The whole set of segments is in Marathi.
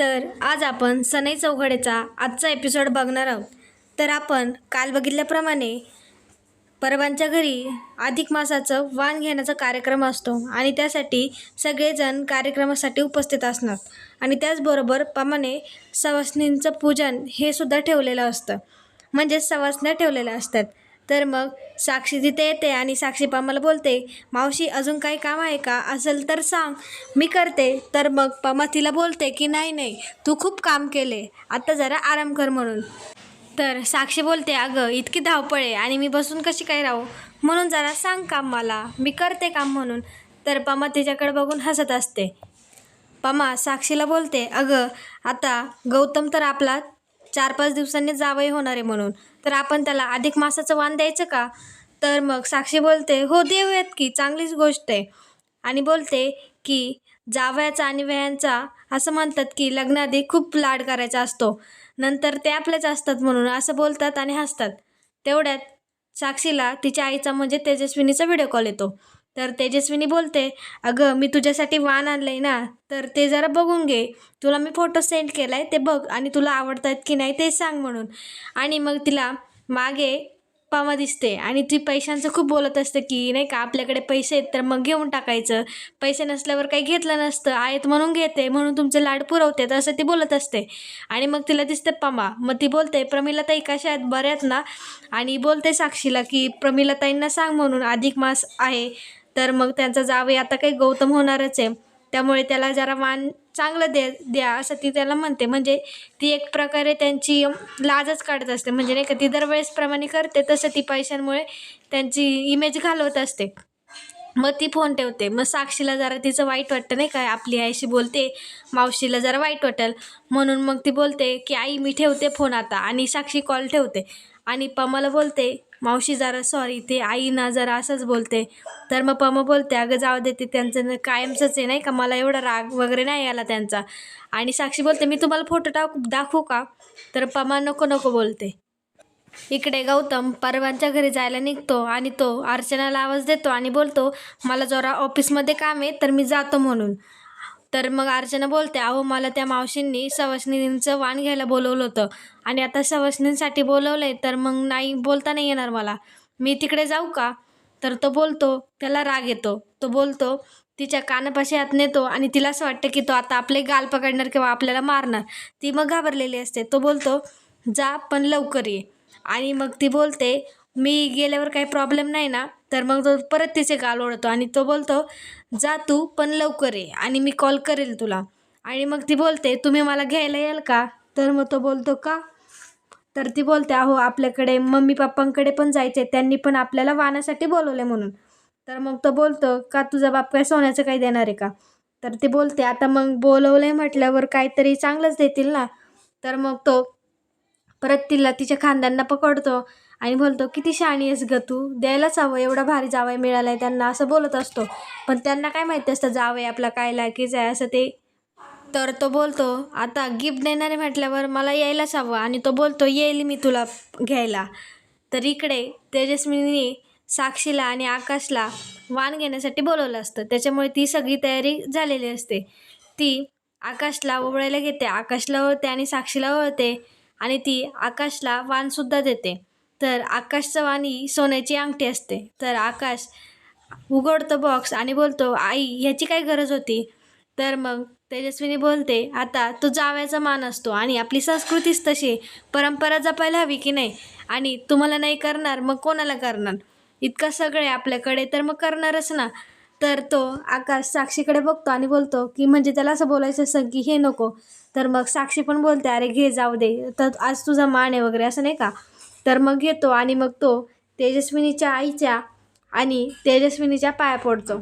तर आज आपण सनई चौघडेचा आजचा एपिसोड बघणार आहोत. तर आपण काल बघितल्याप्रमाणे परवांच्या घरी अधिक मासाचं वाण घेण्याचा कार्यक्रम असतो आणि त्यासाठी सगळेजण कार्यक्रमासाठी उपस्थित असणार आणि त्याचबरोबर प्रमाणे सवासणींचं पूजन हे सुद्धा ठेवलेलं असतं, म्हणजेच सवासण्या ठेवलेल्या असतात. तर मग साक्षी तिथे येते आणि साक्षी पमाला बोलते, मावशी अजून काही काम आहे का, असेल तर सांग, मी करते. तर मग पमा तिला बोलते की नाही नाही, तू खूप काम केले, आता जरा आराम कर म्हणून. तर साक्षी बोलते, अगं इतकी धावपळ आहे आणि मी बसून कशी काय राहू, म्हणून जरा सांग काम मला, मी करते काम म्हणून. तर पमा तिच्याकडे बघून हसत असते. पमा साक्षीला बोलते, अगं आता गौतम तर आपला 4-5 दिवसांनी जावई होणार आहे म्हणून, तर आपण त्याला अधिक मासाचं वाण द्यायचं का. तर मग साक्षी बोलते, हो देऊयात की, चांगलीच गोष्ट आहे. आणि बोलते की जावयाचा आणि वेयांचा असं म्हणतात की लग्नाआधी खूप लाड करायचा असतो, नंतर ते आपलेच असतात म्हणून असं बोलतात आणि हसतात. तेवढ्यात साक्षीला तिच्या आईचा म्हणजे तेजस्विनीचा व्हिडिओ कॉल येतो. तर तेजस्विनी बोलते, अगं मी तुझ्यासाठी वाण आणलं आहे ना, तर ते जरा बघून घे, तुला मी फोटो सेंड केला आहे, ते बघ आणि तुला आवडत आहेत की नाही ते सांग म्हणून. आणि मग तिला मागे पमा दिसते आणि ती पैशांचं खूप बोलत असते की नाही का, आपल्याकडे पैसे आहेत तर मग घेऊन टाकायचं, पैसे नसल्यावर काही घेतलं नसतं, आहेत म्हणून घेते, म्हणून तुमचे लाड पुरवते, असं ती बोलत असते. आणि मग तिला दिसते पमा, मग ती बोलते, प्रमिलाताई कशा आहेत, बऱ्या आहेत ना. आणि बोलते साक्षीला की प्रमिलाताईंना सांग म्हणून अधिक मास आहे, तर मग त्यांचा जावई आता काही गौतम होणारच आहे, त्यामुळे त्याला जरा वाण चांगलं द्या असं ती त्याला म्हणते. म्हणजे ती एक प्रकारे त्यांची लाजच काढत असते, म्हणजे नाही का, ती दरवेळेसप्रमाणे करते तसं ती पैशांमुळे त्यांची इमेज घालवत असते. मग ती फोन ठेवते. मग साक्षीला जरा तिचं वाईट वाटतं नाही काय, आपली आईशी बोलते, मावशीला जरा वाईट वाटेल म्हणून मग ती बोलते की आई मी ठेवते फोन आता, आणि साक्षी कॉल ठेवते. आणि पमाला बोलते, मावशी जरा सॉरी, ते आई ना जरा असंच बोलते. तर मग पमा बोलते, अगं जाऊ देते, त्यांचं कायमचंच आहे नाही का, मला एवढा राग वगैरे नाही आला त्यांचा. आणि साक्षी बोलते, मी तुम्हाला फोटो दाखवू का. तर पमा नको नको बोलते. इकडे गौतम परवांच्या घरी जायला निघतो आणि तो अर्चनाला आवाज देतो आणि बोलतो, मला जरा ऑफिसमध्ये काम आहे तर मी जातो म्हणून. तर मग अर्चना बोलते, अहो मला त्या मावशींनी सवासणींचं वाण घ्यायला बोलवलं होतं आणि आता सवासणींसाठी बोलवलं आहे, तर मग नाही बोलता नाही येणार मला, मी तिकडे जाऊ का. तर तो बोलतो, त्याला राग येतो, तो बोलतो, तिच्या कानापाशी हात नेतो आणि तिला असं वाटतं की तो आता आपले गाल पकडणार किंवा आपल्याला मारणार. ती मग घाबरलेली असते. तो बोलतो, जा पण लवकर ये. आणि मग ती बोलते, मी गेल्यावर काही प्रॉब्लेम नाही ना. तर मग तो परत तिचे गाल ओढतो आणि तो बोलतो, जा तू पण लवकर ये आणि मी कॉल करेल तुला. आणि मग ती बोलते, तुम्ही मला घ्यायला याल का. तर मग तो बोलतो, का. तर ती बोलते, अहो आपल्याकडे मम्मी पप्पांकडे पण जायचे, त्यांनी पण आपल्याला वाणासाठी बोलवले म्हणून. तर मग तो बोलतो, का तुझा बाप काय सोन्याचं काही देणार आहे का. तर ती बोलते, आता मग बोलवलंय म्हटल्यावर काहीतरी चांगलंच देतील ना. तर मग तो परत तिला तिच्या खांद्यांना पकडतो आणि बोलतो, किती शहाणी आहेस ग तू, द्यायलाच हवं, एवढा भारी जावई मिळालाय त्यांना, असं बोलत असतो. पण त्यांना काय माहिती असतं जावई आपला काय लायकीच आहे असं ते. तर तो बोलतो, आता गिफ्ट देणारे म्हटल्यावर मला यायलाच हवं, आणि तो बोलतो, येईल मी तुला घ्यायला. तर इकडे तेजस्विनी साक्षीला आणि आकाशला वाण घेण्यासाठी बोलवलं असतं, त्याच्यामुळे ती सगळी तयारी झालेली असते. ती आकाशला ओवाळायला घेते, आकाशला ओळते आणि साक्षीला ओळते आणि ती आकाशला वाणसुद्धा देते. तर आकाशचं वाण ही सोन्याची अंगठी असते. तर आकाश उघडतो बॉक्स आणि बोलतो, आई ह्याची काय गरज होती. तर मग तेजस्विनी बोलते, आता तो जावयाचा मान असतो आणि आपली संस्कृतीच तशी, परंपरा जपायला हवी की नाही, आणि तुम्हाला नाही करणार मग कोणाला करणार, इतकं सगळे आपल्याकडे तर मग करणारच ना. तर तो आकाश साक्षीकडे बघतो आणि बोलतो की म्हणजे त्याला असं बोलायचं असं की हे नको. तर मग साक्षी पण बोलते, अरे घे जाऊ दे, तर आज तुझा मान आहे वगैरे असं नाही का. तर मग घेतो आणि मग तो तेजस्विनीच्या आईच्या आणि तेजस्विनीच्या पाया पडतो.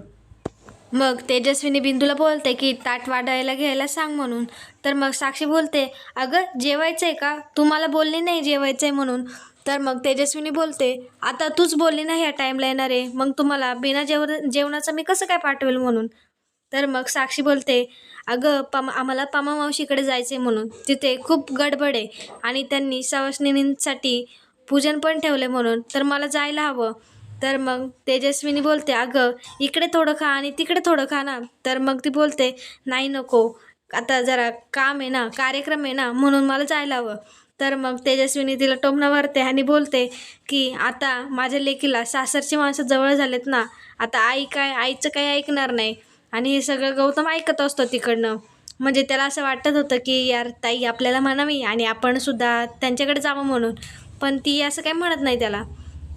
मग तेजस्विनी बिंदूला बोलते की ताट वाढायला घ्यायला सांग म्हणून. तर मग साक्षी बोलते, अगं जेवायचं आहे का, तू मला बोलली नाही जेवायचं आहे म्हणून. तर मग तेजस्विनी बोलते, आता तूच बोलली नाही ह्या टाईमला येणार आहे, मग तुम्हाला बिना जेवणाचं मी कसं काय पाठवेल म्हणून. तर मग साक्षी बोलते, अगं आम्हाला पमा मावशीकडे जायचं आहे म्हणून, तिथे खूप गडबड आहे आणि त्यांनी सवासणींसाठी पूजन पण ठेवले म्हणून, तर मला जायला हवं. तर मग तेजस्विनी बोलते, अगं इकडे थोडं खा आणि तिकडे थोडं खा ना. तर मग ती बोलते, नाही नको, आता जरा काम आहे ना, कार्यक्रम आहे ना, म्हणून मला जायला हवं. तर मग तेजस्विनी तिला टोमणं मारते आणि बोलते की आता माझ्या लेकीला सासरची माणसं जवळ झालेत ना, आता आईचं काही ऐकणार नाही. आणि हे सगळं गौतम ऐकत असतो तिकडनं. म्हणजे त्याला असं वाटत होतं की यार ताई आपल्याला म्हणावी आणि आपण सुद्धा त्यांच्याकडे जावं म्हणून. पण ती असं काही म्हणत नाही त्याला.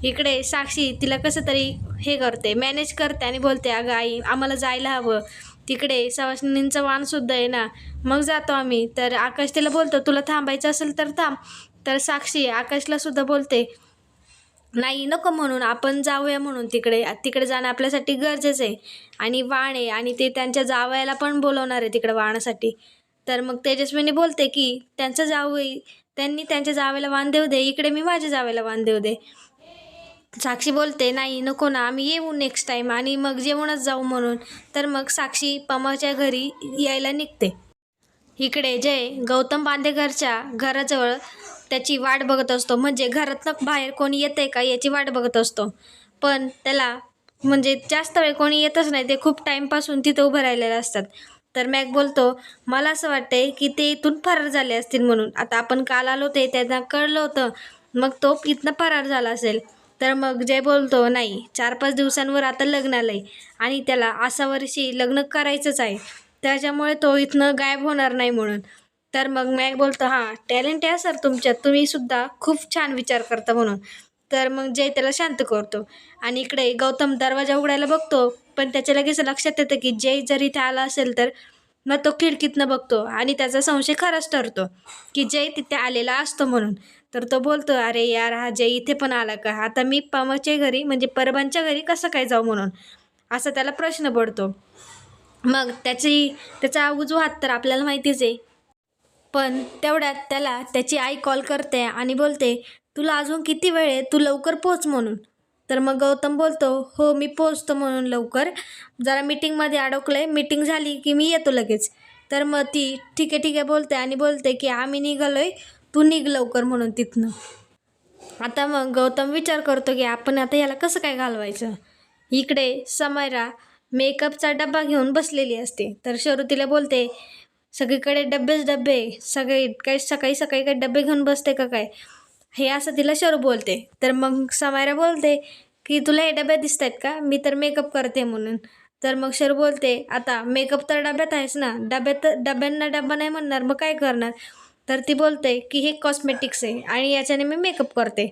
इकडे साक्षी तिला कसं तरी हे करते, मॅनेज करते आणि बोलते अगं आई आम्हाला जायला हवं. तिकडे सवाष्णींचं वाणसुद्धा आहे ना, मग जातो आम्ही. तर आकाश तिला बोलतो तुला थांबायचं असेल तर थांब. तर साक्षी आकाशला सुद्धा बोलते नाही नको म्हणून आपण जाऊया म्हणून तिकडे तिकडे जाणं आपल्यासाठी गरजेचं आहे. आणि वाण आहे आणि ते त्यांच्या जावयाला पण बोलवणार आहे तिकडे वाणासाठी. तर मग तेजस्विनी बोलते की त्यांचं जावई त्यांनी त्यांच्या जावेला वाण देऊ दे, इकडे मी माझ्या जावेला वाण देऊ दे. साक्षी बोलते नाही नको ना, आम्ही येऊ नेक्स्ट टाईम आणि मग जेवणच जाऊ म्हणून. तर मग साक्षी पमाच्या घरी यायला निघते. इकडे जय गौतम बांदेकरच्या घराजवळ त्याची वाट बघत असतो. म्हणजे घरातनं बाहेर कोणी येतंय का याची वाट बघत असतो. पण त्याला म्हणजे जास्त वेळ कोणी येतच नाही, ते खूप टाईमपासून तिथं उभं राहिलेले असतात. तर मॅक बोलतो मला असं वाटतंय की ते इथून फरार झाले असतील म्हणून. आता आपण काल आलो ते त्यांना कळलं होतं, मग तो इथनं फरार झाला असेल. तर मग जय बोलतो नाही 4-5 दिवसांवर आता लग्न आलं आहे आणि त्याला अशा वर्षी लग्न करायचंच आहे, त्याच्यामुळे तो इथनं गायब होणार नाही म्हणून. तर मग मॅक बोलतो हां टॅलेंट आहे सर तुमच्यात, तुम्ही सुद्धा खूप छान विचार करता म्हणून. तर मग जय त्याला शांत करतो. आणि इकडे गौतम दरवाजा उघडायला बघतो, पण त्याच्या लगेच लक्षात येतं की जय जर इथे आला असेल तर. मग तो खिडकीतनं बघतो आणि त्याचा संशय खराच ठरतो की जय तिथे आलेला असतो म्हणून. तर तो बोलतो अरे यार हा जय इथे पण आला का, आता मी पमाच्या घरी म्हणजे परबांच्या घरी कसं काय जाऊ म्हणून असा त्याला प्रश्न पडतो. मग त्याचा उजवा हात तर आपल्याला माहितीच आहे. पण तेवढ्यात त्याला त्याची आई कॉल करते आणि बोलते तुला अजून किती वेळ आहे, तू लवकर पोच म्हणून. तर मग गौतम बोलतो हो मी पोचतो म्हणून लवकर, जरा मीटिंगमध्ये अडकलं आहे, मीटिंग झाली की मी येतो लगेच. तर मग ती ठीक आहे बोलते आणि बोलते की आम्ही निघालो आहे, तू निघ लवकर म्हणून तिथनं. आता मग गौतम विचार करतो की आपण आता याला कसं काय घालवायचं. इकडे समायरा मेकअपचा डब्बा घेऊन बसलेली असते. तर शरू तिला बोलते सगळीकडे डब्बेच डब्बे, सगळे काय सकाळी सकाळी काय डब्बे घेऊन बसते का काय, हे असं तिला शरू बोलते. तर मग समायरा बोलते की तुला हे डबे दिसत आहेत का, मी तर मेकअप करते म्हणून. तर मग शरू बोलते आता मेकअप तर डब्यात आहेस ना, डब्यांना डब्बा नाही म्हणणार मग काय करणार. तर ती बोलते की हे कॉस्मेटिक्स आहे आणि याच्याने मी मेकअप करते.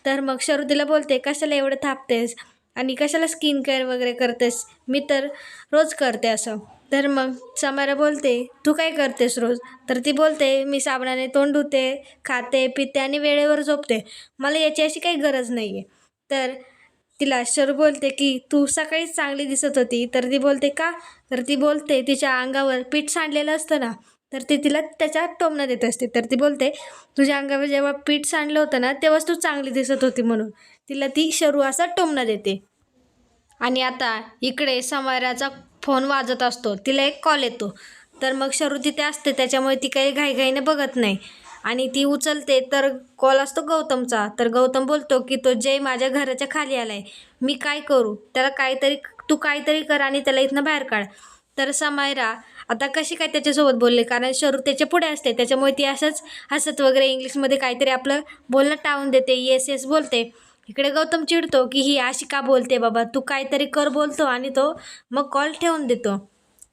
तर मग शरू तिला बोलते कशाला एवढं थापतेस आणि कशाला स्किन केअर वगैरे करतेस, मी तर रोज करते असं. तर मग समायरा बोलते तू काय करतेस रोज. तर ती बोलते मी साबणाने तोंड धुते, खाते पिते आणि वेळेवर झोपते, मला याची अशी काही गरज नाही आहे. तर तिला शरू बोलते की तू सकाळीच चांगली दिसत होती. तर ती बोलते का. तर ती बोलते तिच्या अंगावर पीठ सांडलेलं असतं ना, तर ती तिला त्याच्या टोमणं देत असते. तर ती बोलते तुझ्या अंगावर जेव्हा पीठ सांडलं होतं ना तेव्हाच तू चांगली दिसत होती म्हणून तिला ती शरू असा टोमणं देते. आणि आता इकडे समायराचा फोन वाजत असतो, तिला एक कॉल येतो. तर मग शरू तिथे असते त्याच्यामुळे ती काही घाईघाईने बघत नाही आणि ती उचलते. तर कॉल असतो गौतमचा. तर गौतम बोलतो की तो जय माझ्या घराच्या खाली आला आहे, मी काय करू, त्याला तू काहीतरी कर आणि त्याला इथनं बाहेर काढ. तर समायरा आता कशी काय त्याच्यासोबत बोलले, कारण शरू त्याच्या पुढे असते त्याच्यामुळे ती असंच हसत वगैरे इंग्लिशमध्ये काहीतरी आपलं बोलणं टाळून देते, येस येस बोलते. इकडे गौतम चिडतो की ही अशी का बोलते बाबा, तू काहीतरी कर बोलतो आणि तो मग कॉल ठेवून देतो.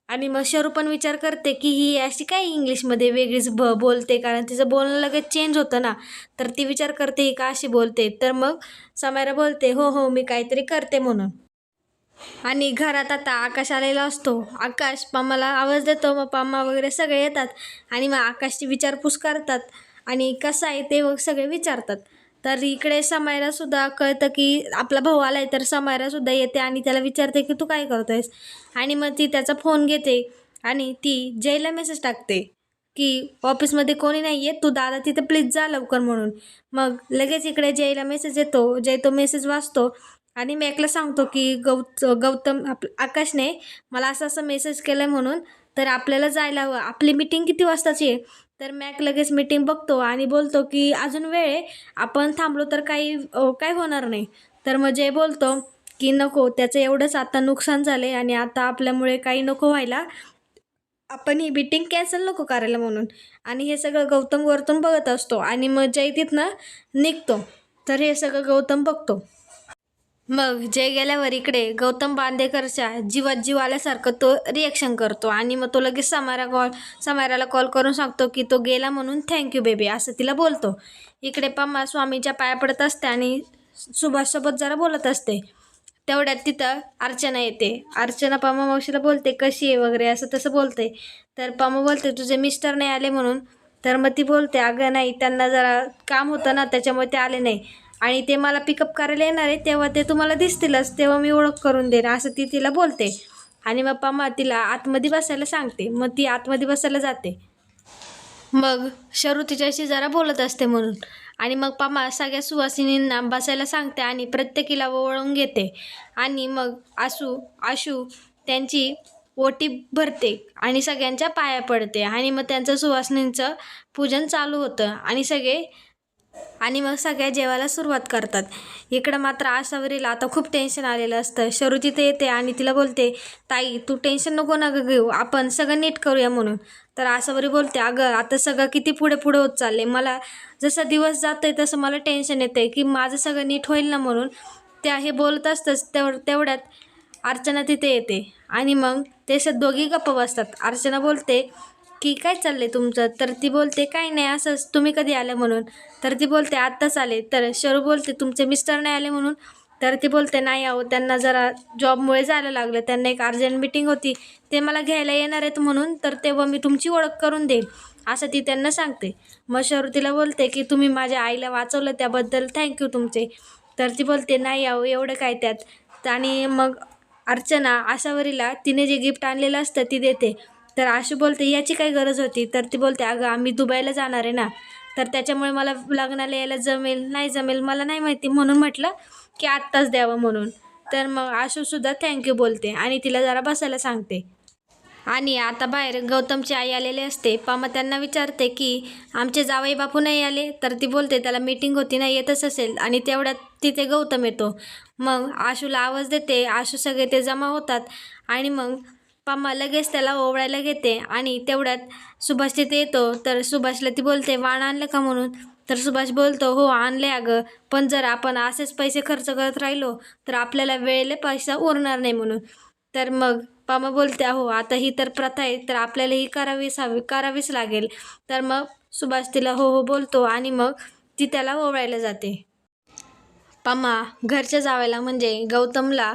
आणि मग शरू पण विचार करते की ही अशी काय इंग्लिशमध्ये वेगळीच बोलते, कारण तिचं बोलणं लगेच चेंज होतं ना. तर ती विचार करते ही का अशी बोलते. तर मग समायरा बोलते हो हो मी काहीतरी करते म्हणून. आणि घरात आता आकाश आलेला असतो. आकाश पम्माला आवाज देतो, मग पम्मा वगैरे सगळे येतात आणि मग आकाशची विचारपूस करतात आणि कसं आहे ते मग सगळे विचारतात. तर इकडे समायरासुद्धा कळतं की आपला भाऊ आला आहे. तर समायरासुद्धा येते आणि त्याला विचारते की तू काय करतो आहेस. आणि मग ती त्याचा फोन घेते आणि ती जयला मेसेज टाकते की ऑफिसमध्ये कोणी नाही आहे, तू दादा तिथे प्लीज जा लवकर म्हणून. मग लगेच इकडे जयला मेसेज येतो. जय तो मेसेज वाचतो आणि मॅकला सांगतो की गौतम आकाशने मला असं असं मेसेज केलं आहे म्हणून, तर आपल्याला जायला हवं, आपली मीटिंग किती वाजताची आहे. तर मॅक लगेच मीटिंग बघतो आणि बोलतो की अजून वेळ आहे, आपण थांबलो तर काही होणार नाही. तर मग जय बोलतो की नको, त्याचं एवढंच आता नुकसान झालं आहे आणि आता आपल्यामुळे काही नको व्हायला, आपण ही मीटिंग कॅन्सल नको करायला म्हणून. आणि हे सगळं गौतम वरतून बघत असतो आणि मग जय तिथनं निघतो. तर हे सगळं गौतम बघतो. मग जय गेल्यावर इकडे गौतम बांदेकरच्या जीवात जीव आल्यासारखं तो रिॲक्शन करतो आणि मग तो लगेच समायराला कॉल करून सांगतो की तो गेला म्हणून थँक्यू बेबी असं तिला बोलतो. इकडे पम्मा स्वामीच्या पाया पडत असते आणि सुभाषसोबत जरा बोलत असते. तेवढ्यात तिथं अर्चना येते. अर्चना पम्मा मावशीला बोलते कशी आहे वगैरे असं तसं बोलते. तर पम्मा बोलते तुझे मिस्टर नाही आले म्हणून. तर मग ती बोलते अगं नाही त्यांना जरा काम होतं ना त्याच्यामुळे ते आले नाही आणि ते मला पिकअप करायला येणार आहे तेव्हा ते तुम्हाला दिसतीलच तेव्हा मी ओळख करून देईन असं ती तिला बोलते. आणि मग पम्मा तिला आतमध्ये बसायला सांगते. मग ती आतमध्ये बसायला जाते. मग शरू तिच्याशी जरा बोलत असते म्हणून. आणि मग पम्मा सगळ्या सुवासिनींना बसायला सांगते आणि प्रत्येकीला ओवाळून घेते. आणि मग आशू त्यांची ओटी भरते आणि सगळ्यांच्या पाया पडते आणि मग त्यांचं सुवासिनींचं पूजन चालू होतं आणि मग सगळ्या जेवायला सुरुवात करतात. इकडं मात्र आशावरीला आता खूप टेन्शन आलेलं असतं. शरू तिथे येते आणि तिला बोलते ताई तू टेन्शन नको ना गं घेऊ आपण सगळं नीट करूया म्हणून. तर आशावरी बोलते अगं आता सगळं किती पुढे पुढे होत चालले मला जसा दिवस जातोय तसं मला टेन्शन येते की माझं सगळं नीट होईल ना म्हणून. हे बोलत असतंच तेवढ्यात अर्चना तिथे येते आणि मग ते दोघी गप्प बसतात. अर्चना बोलते की काय चाललंय तुमचं. तर ती बोलते काय नाही असंच तुम्ही कधी आले म्हणून. तर ती बोलते आत्ताच आले. तर शरू बोलते तुमचे मिस्टर नाही आले म्हणून. तर ती बोलते नाही आहो त्यांना जरा जॉबमुळे जायला लागलं त्यांना एक अर्जंट मीटिंग होती ते मला घ्यायला येणार आहेत म्हणून तर तेव्हा मी तुमची ओळख करून देईन असं ती त्यांना सांगते. मग शरू तिला बोलते की तुम्ही माझ्या आईला वाचवलं त्याबद्दल थँक्यू तुमचे. तर ती बोलते नाही आहो एवढं काय त्यात. आणि मग अर्चना आशावरीला तिने जे गिफ्ट आणलेलं असतं ती देते. तर आशू बोलते याची काय गरज होती. तर ती बोलते अगं आम्ही दुबईला जाणार आहे ना तर त्याच्यामुळे मला लग्नाला यायला जमेल नाही जमेल मला नाही माहिती म्हणून म्हटलं की आत्ताच द्यावं म्हणून. तर मग आशूसुद्धा थँक्यू बोलते आणि तिला जरा बसायला सांगते. आणि आता बाहेर गौतमची आई आलेली असते. पम्मा त्यांना विचारते की आमचे जावई बापू नाही आले. तर ती बोलते त्याला मीटिंग होती ना येतच असेल. आणि तेवढ्यात तिथे गौतम येतो. मग आशूला आवाज देते. आशू सगळे ते जमा होतात आणि मग पम्मा लगेच त्याला ओवाळायला घेते. आणि तेवढ्यात सुभाष तिथे येतो. तर सुभाषला ती बोलते वाण आणलं का म्हणून. तर सुभाष बोलतो हो आणले अगं पण जर आपण असेच पैसे खर्च करत राहिलो तर आपल्याला वेळेला पैसा उरणार नाही म्हणून. तर मग पम्मा बोलते अहो आता ही तर प्रथा आहे तर आपल्याला ही करावीच लागेल. तर मग सुभाष तिला हो हो बोलतो आणि मग ती त्याला ओवाळायला जाते. पम्मा घरच्या जावयाला म्हणजे गौतमला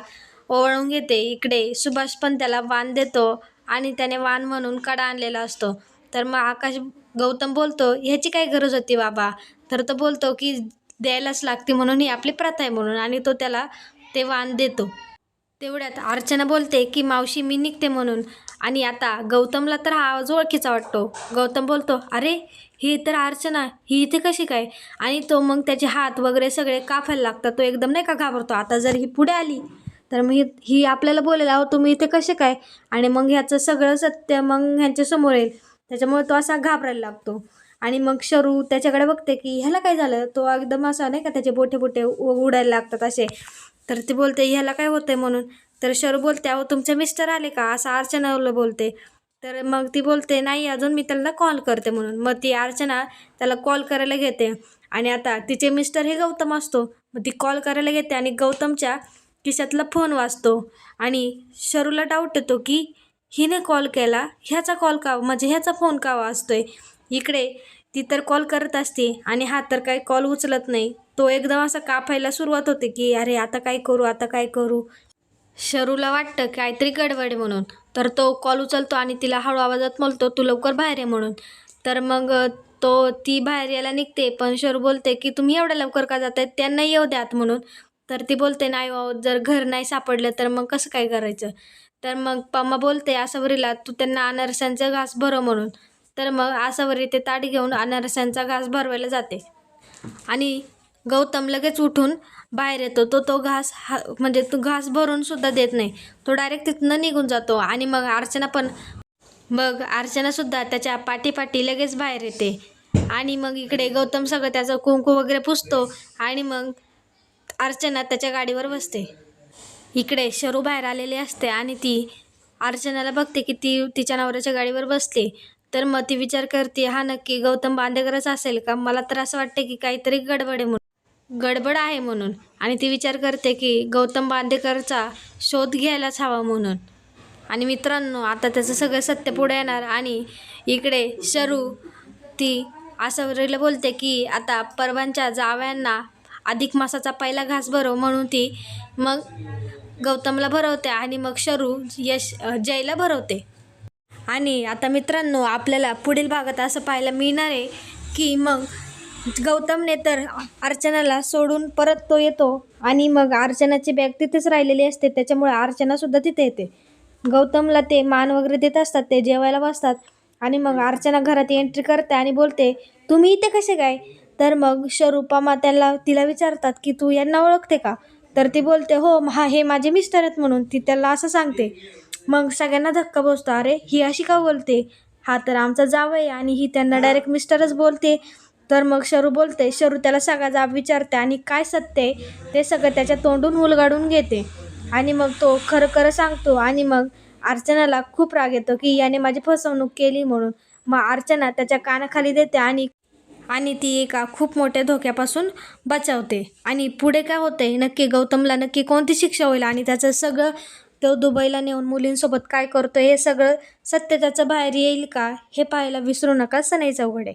ओवाळून घेते. इकडे सुभाष पण त्याला वाण देतो आणि त्याने वाण म्हणून कडा आणलेला असतो. तर मग गौतम बोलतो ह्याची काय गरज होती बाबा. तर तो बोलतो की द्यायलाच लागते म्हणून ही आपली प्रथा आहे म्हणून आणि तो त्याला ते वाण देतो. तेवढ्यात अर्चना बोलते की मावशी मी निघते म्हणून. आणि आता गौतमला तर हा आवाज ओळखीचा वाटतो. गौतम बोलतो अरे ही तर अर्चना ही इथे कशी काय. आणि तो मग त्याचे हात वगैरे सगळे कापायला लागतात. तो एकदम नाही का घाबरतो. आता जर ही पुढे आली तर मग ही आपल्याला बोलेल अहो तुम्ही इथे कसे काय. आणि मग ह्याचं सगळं सत्य मग ह्यांच्यासमोर येईल. त्याच्यामुळे तो असा घाबरायला लागतो. आणि मग शरू त्याच्याकडे बघते की ह्याला काय झालं. तो एकदम असा नाही का त्याचे बोटे उडायला लागतात असे. तर ती बोलते ह्याला काय होतंय म्हणून. तर शरू बोलते अहो तुमचे मिस्टर आले का असं अर्चनाला बोलते. तर मग ती बोलते नाही अजून मी त्यांना कॉल करते म्हणून. मग ती अर्चना त्याला कॉल करायला घेते. आणि आता तिचे मिस्टर हे गौतम असतो. मग ती कॉल करायला घेते आणि गौतमच्या खिशातला फोन वाजतो. आणि शरूला डाऊट येतो की हिने कॉल केला ह्याचा कॉल का म्हणजे ह्याचा फोन का वाजतोय. इकडे ती तर कॉल करत असते आणि हा तर काही कॉल उचलत नाही. तो एकदम असा कापायला सुरुवात होते की अरे आता काय करू. शरूला वाटतं काहीतरी गडबड म्हणून. तर तो कॉल उचलतो आणि तिला हळू आवाजात बोलतो तू लवकर बाहेर ये म्हणून. तर मग ती बाहेर यायला निघते. पण शरू बोलते की तुम्ही एवढ्या लवकर का जाताय त्यांना येऊ द्यात म्हणून. तर ती बोलते नाही जर घर नाही सापडलं तर मग कसं काय करायचं. तर मग पम्मा बोलते आसावरीला तू त्यांना अनारसांचा घास भरव म्हणून. तर मग आसावरी ते ताट घेऊन अनारसांचा घास भरवायला जाते. आणि गौतम लगेच उठून बाहेर येतो. तो घास म्हणजे तो घास भरून सुद्धा देत नाही. तो डायरेक्ट तिथनं निघून जातो. आणि मग अर्चनासुद्धा त्याच्या पाठी लगेच बाहेर येते. आणि मग इकडे गौतम सगळं त्याचं कुंकू वगैरे पुसतो आणि मग अर्चना त्याच्या गाडीवर बसते. इकडे शरू बाहेर आलेली असते आणि ती अर्चनाला बघते की ती तिच्या नवऱ्याच्या गाडीवर बसली. तर मग ती विचार करते, हा नक्की गौतम बांदेकरच असेल का? मला तर असं वाटतं की काहीतरी गडबड आहे म्हणून. आणि ती विचार करते की गौतम बांदेकरचा शोध घ्यायलाच हवा म्हणून. आणि मित्रांनो, आता त्याचं सगळं सत्य पुढे येणार. आणि इकडे शरू ती आसावरीला बोलते की आता परवांच्या जावयांना अधिक मासाचा पहिला घास भरव म्हणून ती मग गौतमला भरवते आणि मग शरू जयला भरवते. आणि आता मित्रांनो, आपल्याला पुढील भागात असं पाहायला मिळणार आहे की मग गौतमने तर अर्चनाला सोडून परत तो येतो आणि मग अर्चनाची बॅग तिथेच राहिलेली असते. त्याच्यामुळे अर्चनासुद्धा तिथे येते. गौतमला ते मान वगैरे देत असतात, ते जेवायला बसतात. आणि मग अर्चना घरात एंट्री करते आणि बोलते, तुम्ही इथे कसे काय? तर मग शरूपमा तिला विचारतात की तू यांना ओळखते का? तर ती बोलते, हो हे माझे मिस्टर आहेत म्हणून. ती त्याला असं सांगते. मग सगळ्यांना धक्का बसतो, अरे ही अशी का बोलते? हा तर आमचा जावई आहे आणि ही त्यांना डायरेक्ट मिस्टरच बोलते. तर मग शरू त्याला सगळा जाब विचारते आणि काय सत्य आहे ते सगळं त्याच्या तोंडून उलगडून घेते. आणि मग तो खरं सांगतो. आणि मग अर्चनाला खूप राग येतो की याने माझी फसवणूक केली म्हणून. मग अर्चना त्याच्या कानाखाली देते आणि ती एका खूप मोठ्या धोक्यापासून बचावते. आणि पुढे काय होते नक्की, गौतमला नक्की कोणती शिक्षा होईल आणि त्याचं सगळं तो दुबईला नेऊन मुलींसोबत काय करतो हे सगळं सत्य त्याचं बाहेर येईल का, हे पाहायला विसरू नका सनई चौघडे.